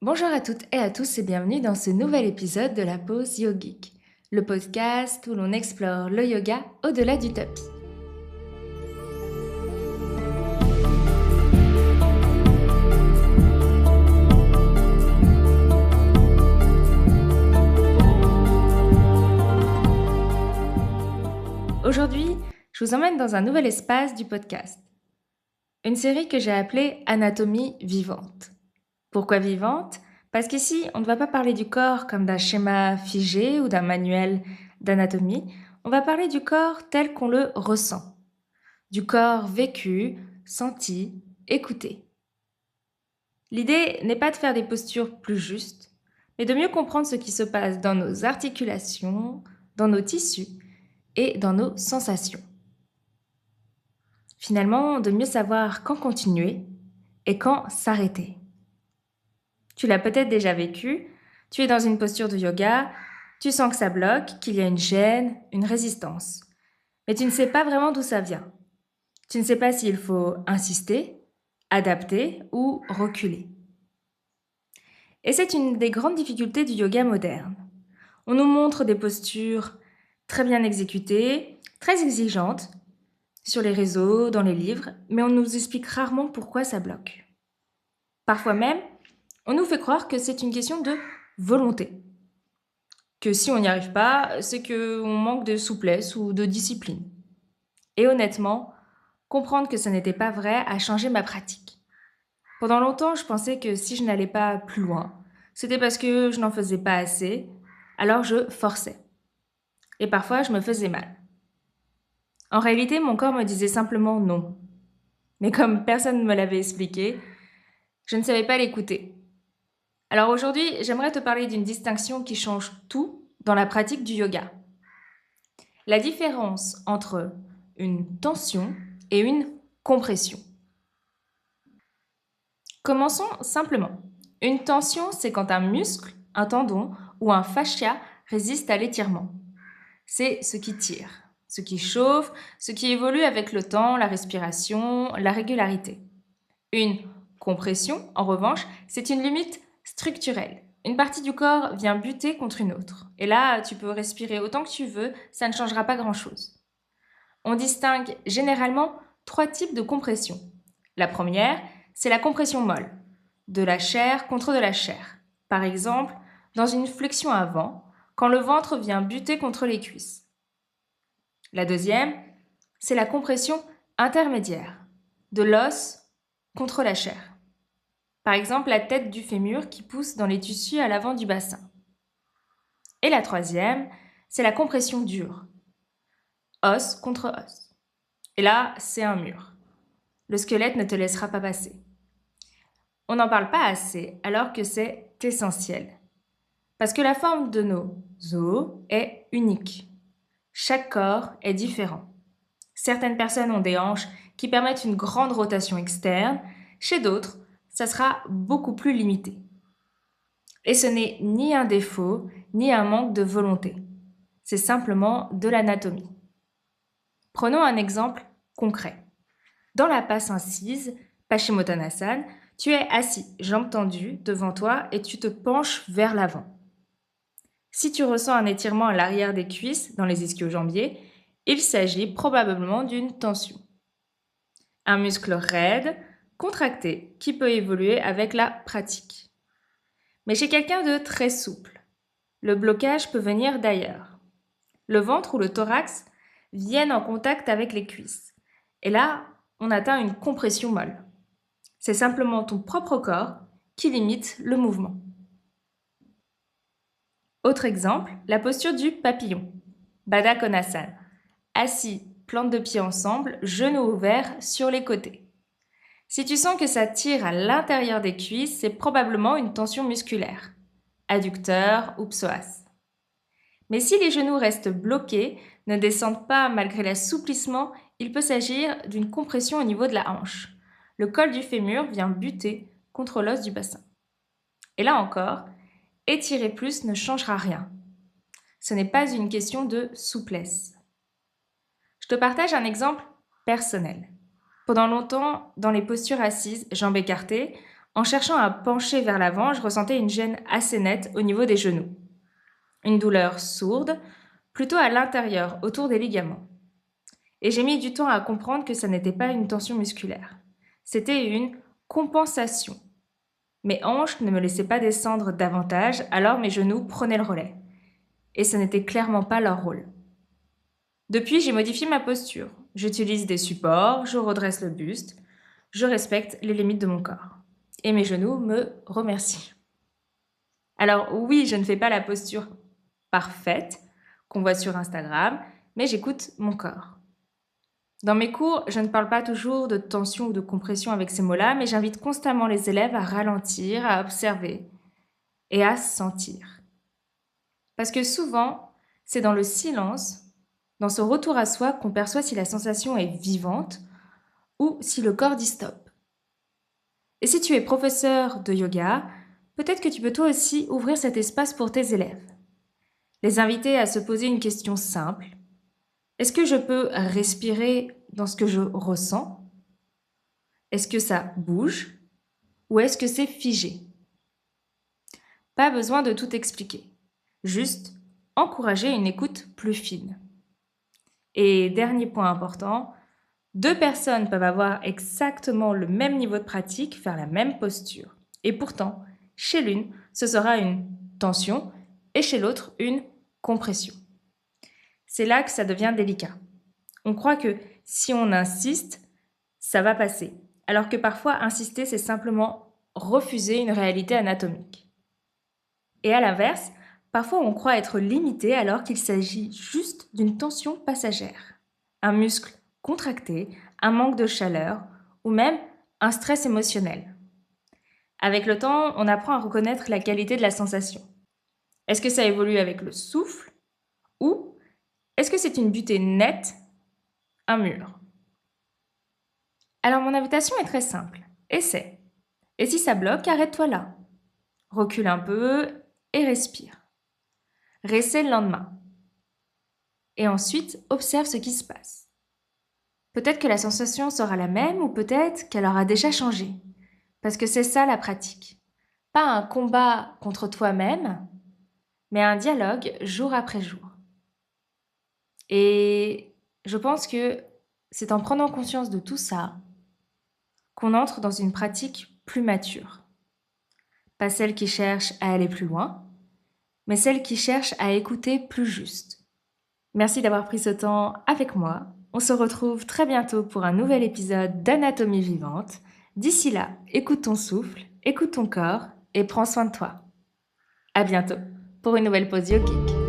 Bonjour à toutes et à tous et bienvenue dans ce nouvel épisode de la pause yogique, le podcast où l'on explore le yoga au-delà du tapis. Aujourd'hui, je vous emmène dans un nouvel espace du podcast, une série que j'ai appelée Anatomie vivante. Pourquoi vivante ? Parce qu'ici, on ne va pas parler du corps comme d'un schéma figé ou d'un manuel d'anatomie, on va parler du corps tel qu'on le ressent, du corps vécu, senti, écouté. L'idée n'est pas de faire des postures plus justes, mais de mieux comprendre ce qui se passe dans nos articulations, dans nos tissus et dans nos sensations. Finalement, de mieux savoir quand continuer et quand s'arrêter. Tu l'as peut-être déjà vécu, tu es dans une posture de yoga, tu sens que ça bloque, qu'il y a une gêne, une résistance. Mais tu ne sais pas vraiment d'où ça vient. Tu ne sais pas s'il faut insister, adapter ou reculer. Et c'est une des grandes difficultés du yoga moderne. On nous montre des postures très bien exécutées, très exigeantes, sur les réseaux, dans les livres, mais on nous explique rarement pourquoi ça bloque. Parfois même, on nous fait croire que c'est une question de volonté. Que si on n'y arrive pas, c'est qu'on manque de souplesse ou de discipline. Et honnêtement, comprendre que ça n'était pas vrai a changé ma pratique. Pendant longtemps, je pensais que si je n'allais pas plus loin, c'était parce que je n'en faisais pas assez, alors je forçais. Et parfois, je me faisais mal. En réalité, mon corps me disait simplement non. Mais comme personne ne me l'avait expliqué, je ne savais pas l'écouter. Alors aujourd'hui, j'aimerais te parler d'une distinction qui change tout dans la pratique du yoga. La différence entre une tension et une compression. Commençons simplement. Une tension, c'est quand un muscle, un tendon ou un fascia résiste à l'étirement. C'est ce qui tire, ce qui chauffe, ce qui évolue avec le temps, la respiration, la régularité. Une compression, en revanche, c'est une limite structurelle. Une partie du corps vient buter contre une autre. Et là, tu peux respirer autant que tu veux, ça ne changera pas grand-chose. On distingue généralement 3 types de compression. La première, c'est la compression molle, de la chair contre de la chair. Par exemple, dans une flexion avant, quand le ventre vient buter contre les cuisses. La deuxième, c'est la compression intermédiaire, de l'os contre la chair. Par exemple, la tête du fémur qui pousse dans les tissus à l'avant du bassin. Et la troisième, c'est la compression dure, os contre os. Et là, c'est un mur. Le squelette ne te laissera pas passer. On n'en parle pas assez alors que c'est essentiel. Parce que la forme de nos os est unique. Chaque corps est différent. Certaines personnes ont des hanches qui permettent une grande rotation externe, chez d'autres, ça sera beaucoup plus limité. Et ce n'est ni un défaut, ni un manque de volonté. C'est simplement de l'anatomie. Prenons un exemple concret. Dans la passe incise, Paschimottanasana, tu es assis, jambes tendues, devant toi et tu te penches vers l'avant. Si tu ressens un étirement à l'arrière des cuisses, dans les ischio-jambiers, il s'agit probablement d'une tension. Un muscle raide, contracté, qui peut évoluer avec la pratique. Mais chez quelqu'un de très souple, le blocage peut venir d'ailleurs. Le ventre ou le thorax viennent en contact avec les cuisses. Et là, on atteint une compression molle. C'est simplement ton propre corps qui limite le mouvement. Autre exemple, la posture du papillon, Baddha Konasana. Assis, plantes de pieds ensemble, genoux ouverts sur les côtés. Si tu sens que ça tire à l'intérieur des cuisses, c'est probablement une tension musculaire, adducteur ou psoas. Mais si les genoux restent bloqués, ne descendent pas malgré l'assouplissement, il peut s'agir d'une compression au niveau de la hanche. Le col du fémur vient buter contre l'os du bassin. Et là encore, étirer plus ne changera rien. Ce n'est pas une question de souplesse. Je te partage un exemple personnel. Pendant longtemps, dans les postures assises, jambes écartées, En cherchant à pencher vers l'avant, je ressentais une gêne assez nette au niveau des genoux. Une douleur sourde, plutôt à l'intérieur, autour des ligaments. Et j'ai mis du temps à comprendre que ça n'était pas une tension musculaire. C'était une compensation. Mes hanches ne me laissaient pas descendre davantage, alors mes genoux prenaient le relais. Et ce n'était clairement pas leur rôle. Depuis, j'ai modifié ma posture. J'utilise des supports, je redresse le buste, je respecte les limites de mon corps. Et mes genoux me remercient. Alors oui, je ne fais pas la posture parfaite qu'on voit sur Instagram, mais j'écoute mon corps. Dans mes cours, je ne parle pas toujours de tension ou de compression avec ces mots-là, mais j'invite constamment les élèves à ralentir, à observer et à sentir. Parce que souvent, c'est dans le silence, dans ce retour à soi, qu'on perçoit si la sensation est vivante ou si le corps dit stop. Et si tu es professeur de yoga, peut-être que tu peux toi aussi ouvrir cet espace pour tes élèves. Les inviter à se poser une question simple. Est-ce que je peux respirer dans ce que je ressens? Est-ce que ça bouge? Ou est-ce que c'est figé? Pas besoin de tout expliquer. Juste encourager une écoute plus fine. Et dernier point important, 2 personnes peuvent avoir exactement le même niveau de pratique, faire la même posture. Et pourtant, chez l'une, ce sera une tension et chez l'autre, une compression. C'est là que ça devient délicat. On croit que si on insiste, ça va passer. Alors que parfois, insister, c'est simplement refuser une réalité anatomique. Et à l'inverse, parfois on croit être limité alors qu'il s'agit juste d'une tension passagère. Un muscle contracté, un manque de chaleur ou même un stress émotionnel. Avec le temps, on apprend à reconnaître la qualité de la sensation. Est-ce que ça évolue avec le souffle ou est-ce que c'est une butée nette, un mur? Alors mon invitation est très simple. Essaie. Et si ça bloque, arrête-toi là. Recule un peu et respire. Réessaie le lendemain. Et ensuite, observe ce qui se passe. Peut-être que la sensation sera la même ou peut-être qu'elle aura déjà changé. Parce que c'est ça la pratique. Pas un combat contre toi-même, mais un dialogue jour après jour. Et je pense que c'est en prenant conscience de tout ça qu'on entre dans une pratique plus mature. Pas celle qui cherche à aller plus loin, mais celle qui cherche à écouter plus juste. Merci d'avoir pris ce temps avec moi. On se retrouve très bientôt pour un nouvel épisode d'Anatomie vivante. D'ici là, écoute ton souffle, écoute ton corps et prends soin de toi. À bientôt pour une nouvelle pause yogique.